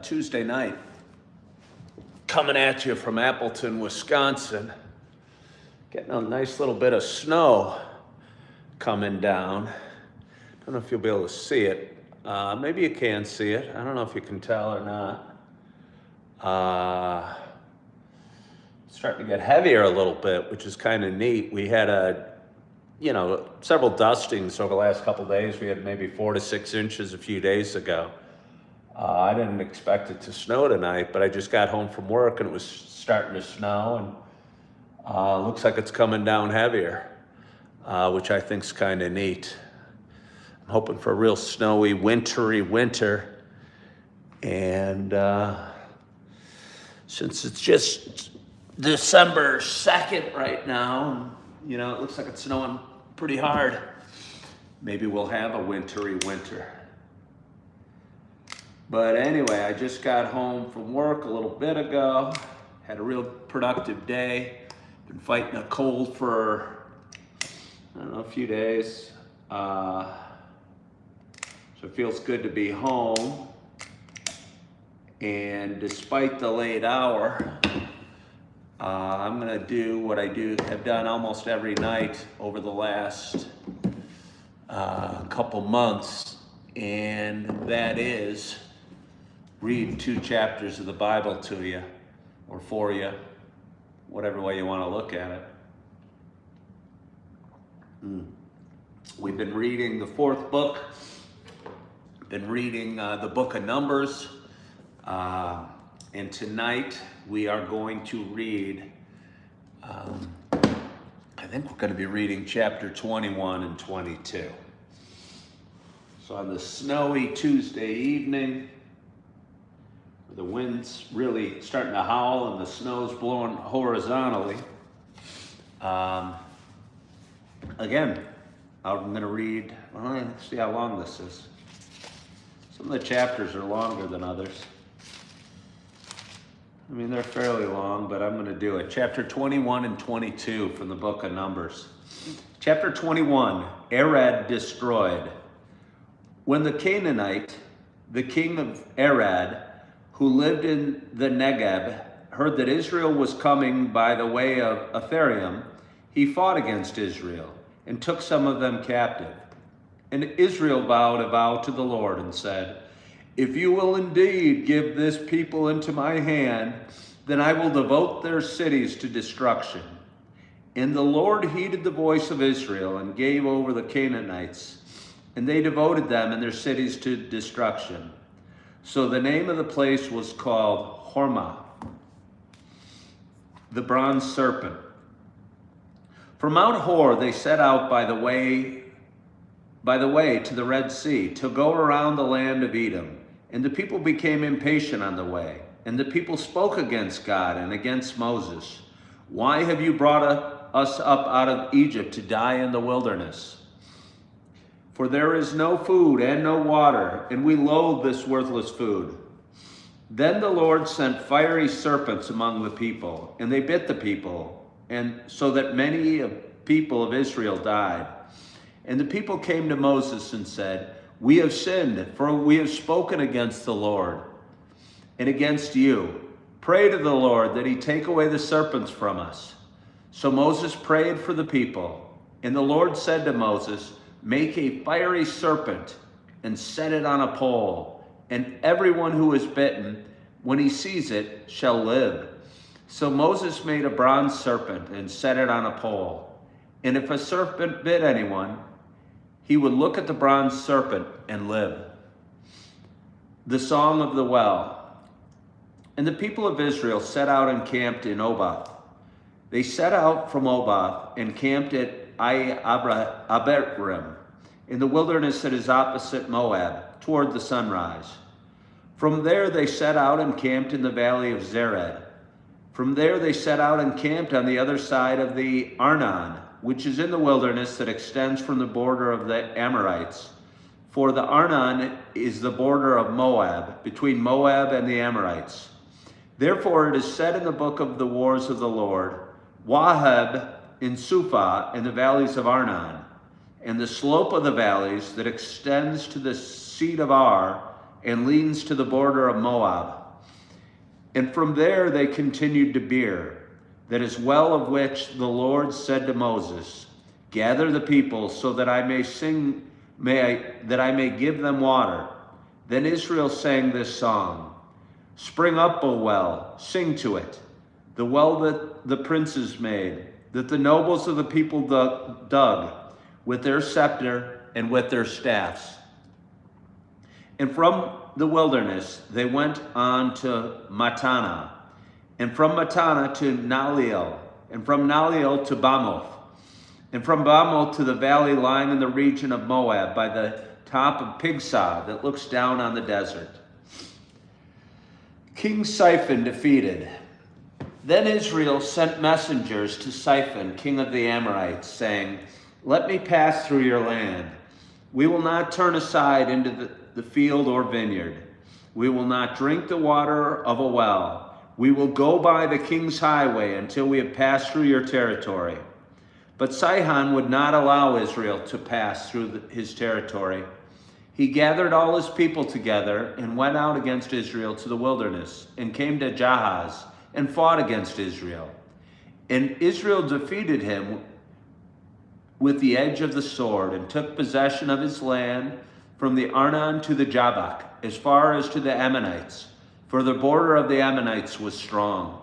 Tuesday night, coming at you from Appleton, Wisconsin. Getting a nice little bit of snow coming down. Don't know if you'll be able to see it. Maybe you can see it. I don't know if you can tell or not. It's starting to get heavier a little bit, which is kind of neat. We had several dustings over the last couple of days. We had maybe 4 to 6 inches a few days ago. I didn't expect it to snow tonight, but I just got home from work and it was starting to snow, and looks like it's coming down heavier, which I think is kind of neat. I'm hoping for a real snowy, wintry winter. And since it's just December 2nd right now, it looks like it's snowing pretty hard, maybe we'll have a wintry winter. But anyway, I just got home from work a little bit ago, had a real productive day, been fighting a cold for, a few days. So it feels good to be home. And despite the late hour, I'm gonna do what I have done almost every night over the last couple months, and that is read 2 chapters of the Bible to you, or for you, whatever way you want to look at it. We've been reading the 4th book, been reading the book of Numbers, and tonight we are going to read, I think we're going to be reading chapter 21 and 22. So on this snowy Tuesday evening, the wind's really starting to howl and the snow's blowing horizontally. Again, I'm going to read, let's see how long this is. Some of the chapters are longer than others. They're fairly long, but I'm going to do it. Chapter 21 and 22 from the book of Numbers. Chapter 21, Arad destroyed. When the Canaanite, the king of Arad, who lived in the Negeb, heard that Israel was coming by the way of Ephraim, he fought against Israel and took some of them captive. And Israel vowed a vow to the Lord and said, "If you will indeed give this people into my hand, then I will devote their cities to destruction." And the Lord heeded the voice of Israel and gave over the Canaanites, and they devoted them and their cities to destruction. So the name of the place was called Hormah, the bronze serpent. From Mount Hor they set out by the way to the Red Sea, to go around the land of Edom. And the people became impatient on the way, and the people spoke against God and against Moses. "Why have you brought us up out of Egypt to die in the wilderness? For there is no food and no water, and we loathe this worthless food." Then the Lord sent fiery serpents among the people, and they bit the people, and so that many people of Israel died. And the people came to Moses and said, "We have sinned, for we have spoken against the Lord and against you. Pray to the Lord that he take away the serpents from us." So Moses prayed for the people, and the Lord said to Moses, "Make a fiery serpent and set it on a pole, and everyone who is bitten, when he sees it, shall live." So Moses made a bronze serpent and set it on a pole. And if a serpent bit anyone, he would look at the bronze serpent and live. The Song of the Well. And the people of Israel set out and camped in Oboth. They set out from Oboth and camped at Abarim, in the wilderness that is opposite Moab, toward the sunrise. From there they set out and camped in the valley of Zered. From there they set out and camped on the other side of the Arnon, which is in the wilderness that extends from the border of the Amorites. For the Arnon is the border of Moab, between Moab and the Amorites. Therefore it is said in the book of the wars of the Lord, "Waheb in Suphah in the valleys of Arnon, and the slope of the valleys that extends to the seat of Ar and leans to the border of Moab. And from there they continued to Beer, that is well of which the Lord said to Moses, gather the people so that I may give them water. Then Israel sang this song, spring up, O well, sing to it, the well that the princes made, that the nobles of the people dug with their scepter and with their staffs. And from the wilderness they went on to Matana, and from Matana to Naliel, and from Naliel to Bamoth, and from Bamoth to the valley lying in the region of Moab by the top of Pisgah that looks down on the desert. King Siphon defeated. Then Israel sent messengers to Siphon, king of the Amorites, saying, let me pass through your land. We will not turn aside into the field or vineyard. We will not drink the water of a well. We will go by the king's highway until we have passed through your territory. But Sihon would not allow Israel to pass through his territory. He gathered all his people together and went out against Israel to the wilderness and came to Jahaz and fought against Israel. And Israel defeated him with the edge of the sword and took possession of his land from the Arnon to the Jabbok, as far as to the Ammonites, for the border of the Ammonites was strong.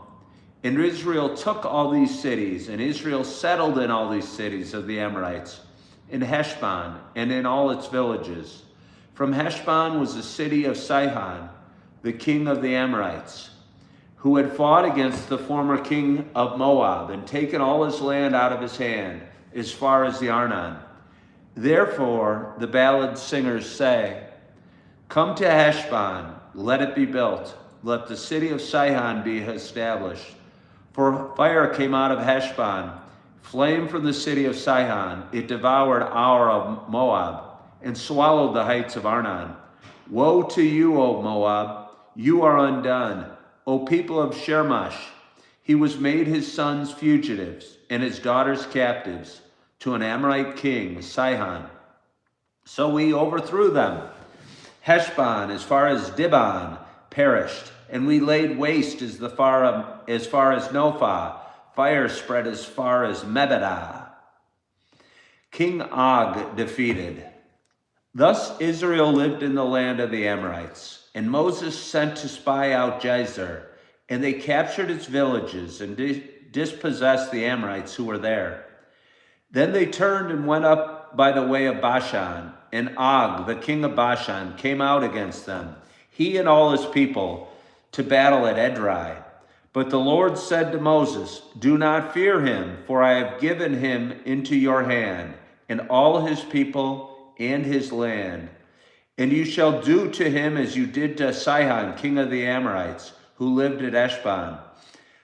And Israel took all these cities, and Israel settled in all these cities of the Amorites, in Heshbon and in all its villages. From Heshbon was the city of Sihon, the king of the Amorites, who had fought against the former king of Moab and taken all his land out of his hand, as far as the Arnon. Therefore, the ballad singers say, come to Heshbon, let it be built. Let the city of Sihon be established. For fire came out of Heshbon, flame from the city of Sihon. It devoured Ar of Moab and swallowed the heights of Arnon. Woe to you, O Moab, you are undone. O people of Shermash, he was made his sons fugitives and his daughters captives to an Amorite king, Sihon. So we overthrew them. Heshbon, as far as Dibon, perished, and we laid waste as far as Nophah. Fire spread as far as Mebedah. King Og defeated. Thus Israel lived in the land of the Amorites, and Moses sent to spy out Jazer, and they captured its villages and dispossessed the Amorites who were there. Then they turned and went up by the way of Bashan, and Og, the king of Bashan, came out against them, he and all his people, to battle at Edrei. But the Lord said to Moses, do not fear him, for I have given him into your hand, and all his people and his land. And you shall do to him as you did to Sihon, king of the Amorites, who lived at Heshbon.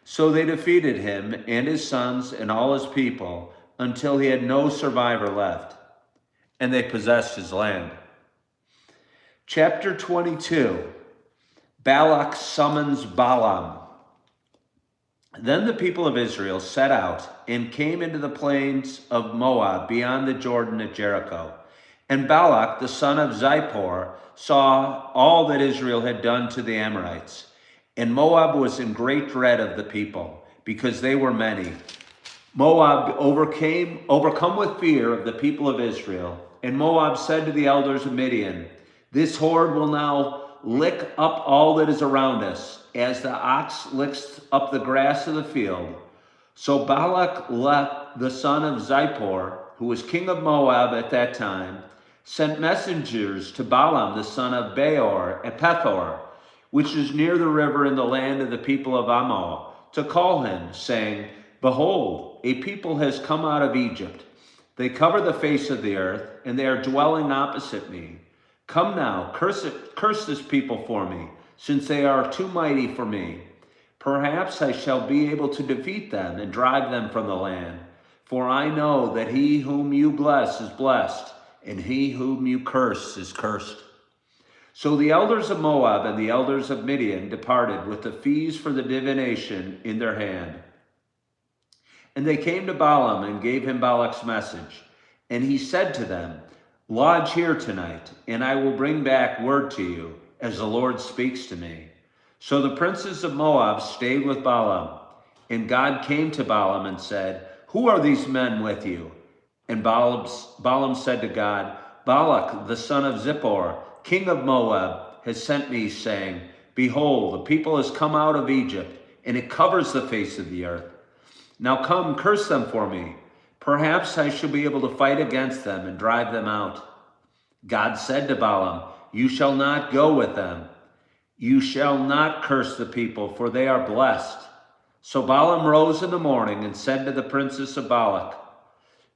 So they defeated him and his sons and all his people, until he had no survivor left, and they possessed his land. Chapter 22, Balak summons Balaam. Then the people of Israel set out and came into the plains of Moab beyond the Jordan at Jericho. And Balak, the son of Zippor, saw all that Israel had done to the Amorites. And Moab was in great dread of the people, because they were many. Moab overcome with fear of the people of Israel. And Moab said to the elders of Midian, this horde will now lick up all that is around us, as the ox licks up the grass of the field. So Balak, the son of Zippor, who was king of Moab at that time, sent messengers to Balaam, the son of Beor at Pethor, which is near the river in the land of the people of Ammon, to call him, saying, behold, a people has come out of Egypt. They cover the face of the earth, and they are dwelling opposite me. Come now, curse this people for me, since they are too mighty for me. Perhaps I shall be able to defeat them and drive them from the land. For I know that he whom you bless is blessed, and he whom you curse is cursed. So the elders of Moab and the elders of Midian departed with the fees for the divination in their hand. And they came to Balaam and gave him Balak's message. And he said to them, lodge here tonight, and I will bring back word to you, as the Lord speaks to me. So the princes of Moab stayed with Balaam, and God came to Balaam and said, "Who are these men with you?" And Balaam said to God, "Balak, the son of Zippor, king of Moab, has sent me, saying, Behold, the people has come out of Egypt, and it covers the face of the earth. Now come, curse them for me. Perhaps I shall be able to fight against them and drive them out." God said to Balaam, "You shall not go with them. You shall not curse the people, for they are blessed." So Balaam rose in the morning and said to the princes of Balak,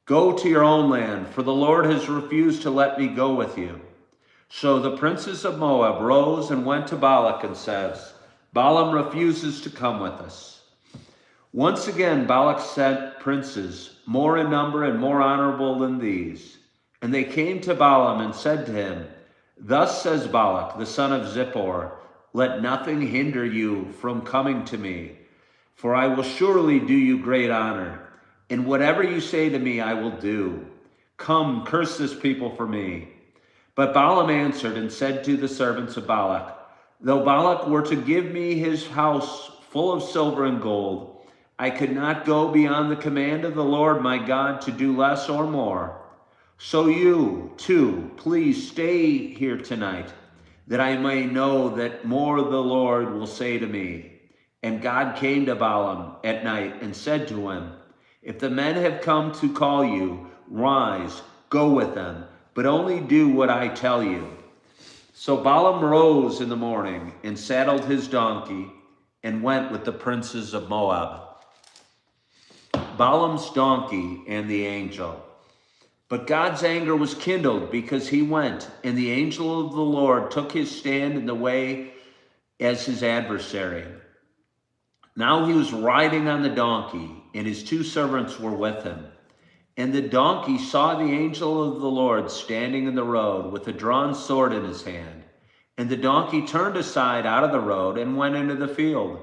"Go to your own land, for the Lord has refused to let me go with you." So the princes of Moab rose and went to Balak and says, "Balaam refuses to come with us." Once again Balak sent princes, more in number and more honorable than these. And they came to Balaam and said to him, "Thus says Balak, the son of Zippor, let nothing hinder you from coming to me, for I will surely do you great honor, and whatever you say to me I will do. Come, curse this people for me." But Balaam answered and said to the servants of Balak, "Though Balak were to give me his house full of silver and gold, I could not go beyond the command of the Lord my God to do less or more. So you, too, please stay here tonight, that I may know that more the Lord will say to me." And God came to Balaam at night and said to him, "If the men have come to call you, rise, go with them, but only do what I tell you." So Balaam rose in the morning and saddled his donkey and went with the princes of Moab. Balaam's donkey and the angel. But God's anger was kindled because he went, and the angel of the Lord took his stand in the way as his adversary. Now he was riding on the donkey, and his two servants were with him. And the donkey saw the angel of the Lord standing in the road with a drawn sword in his hand. And the donkey turned aside out of the road and went into the field.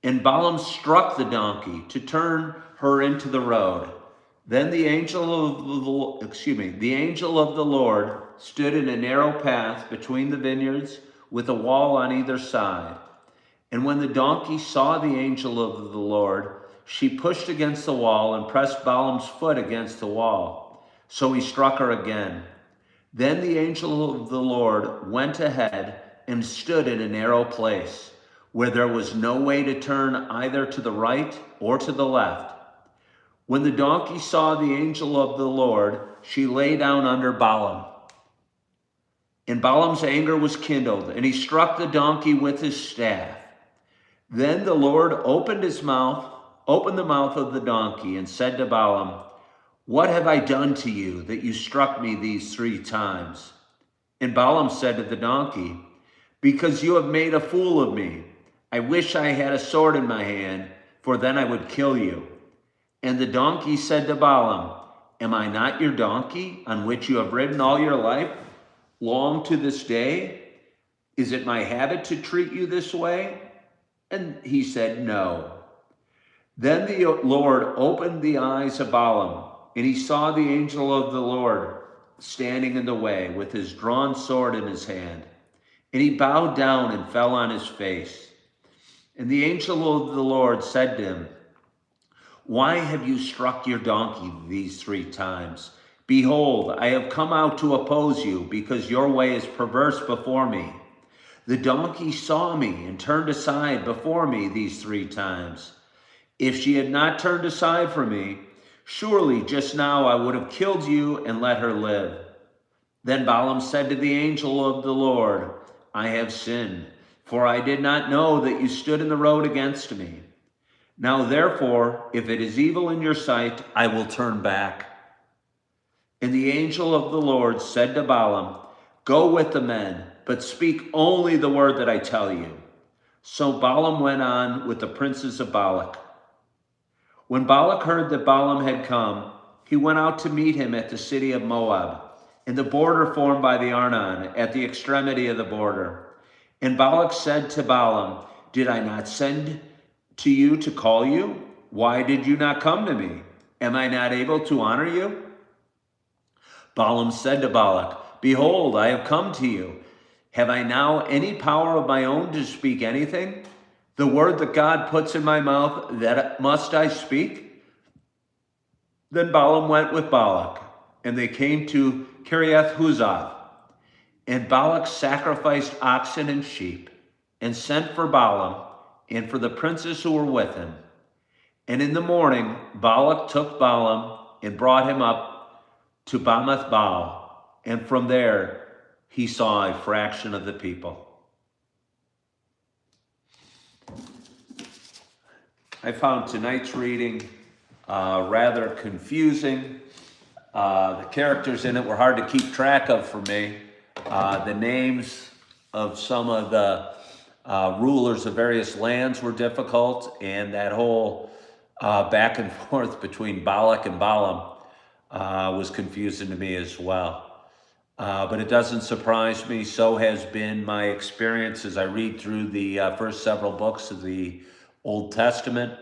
And Balaam struck the donkey to turn her into the road. Then the angel of the Lord stood in a narrow path between the vineyards with a wall on either side. And when the donkey saw the angel of the Lord, she pushed against the wall and pressed Balaam's foot against the wall. So he struck her again. Then the angel of the Lord went ahead and stood in a narrow place where there was no way to turn either to the right or to the left. When the donkey saw the angel of the Lord, she lay down under Balaam. And Balaam's anger was kindled, and he struck the donkey with his staff. Then the Lord opened the mouth of the donkey and said to Balaam, "What have I done to you that you struck me these 3 times? And Balaam said to the donkey, "Because you have made a fool of me. I wish I had a sword in my hand, for then I would kill you." And the donkey said to Balaam, "Am I not your donkey on which you have ridden all your life, long to this day? Is it my habit to treat you this way?" And he said, "No." Then the Lord opened the eyes of Balaam, and he saw the angel of the Lord standing in the way with his drawn sword in his hand. And he bowed down and fell on his face. And the angel of the Lord said to him, "Why have you struck your donkey these 3 times? Behold, I have come out to oppose you, because your way is perverse before me. The donkey saw me and turned aside before me these 3 times. If she had not turned aside from me, surely just now I would have killed you and let her live." Then Balaam said to the angel of the Lord, "I have sinned, for I did not know that you stood in the road against me. Now therefore, if it is evil in your sight, I will turn back." And the angel of the Lord said to Balaam, "Go with the men, but speak only the word that I tell you." So Balaam went on with the princes of Balak. When Balak heard that Balaam had come, he went out to meet him at the city of Moab, in the border formed by the Arnon, at the extremity of the border. And Balak said to Balaam, "Did I not send to you to call you? Why did you not come to me? Am I not able to honor you?" Balaam said to Balak, "Behold, I have come to you. Have I now any power of my own to speak anything? The word that God puts in my mouth, that must I speak? Then Balaam went with Balak, and they came to Kiriath Huzoth. And Balak sacrificed oxen and sheep, and sent for Balaam and for the princes who were with him. And in the morning Balak took Balaam and brought him up to Bamoth Baal, and from there he saw a fraction of the people. I found tonight's reading rather confusing. The characters in it were hard to keep track of for me. The names of some of the rulers of various lands were difficult, and that whole back and forth between Balak and Balaam was confusing to me as well. But it doesn't surprise me. So has been my experience as I read through the first several books of the Old Testament.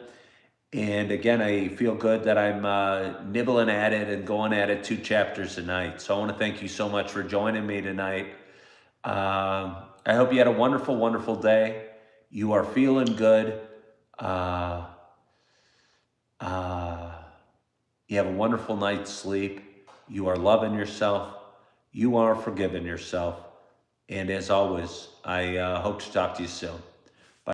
And again, I feel good that I'm nibbling at it and going at it 2 chapters a night. So I want to thank you so much for joining me tonight. I hope you had a wonderful, wonderful day. You are feeling good. You have a wonderful night's sleep. You are loving yourself. You are forgiving yourself. And as always, I hope to talk to you soon.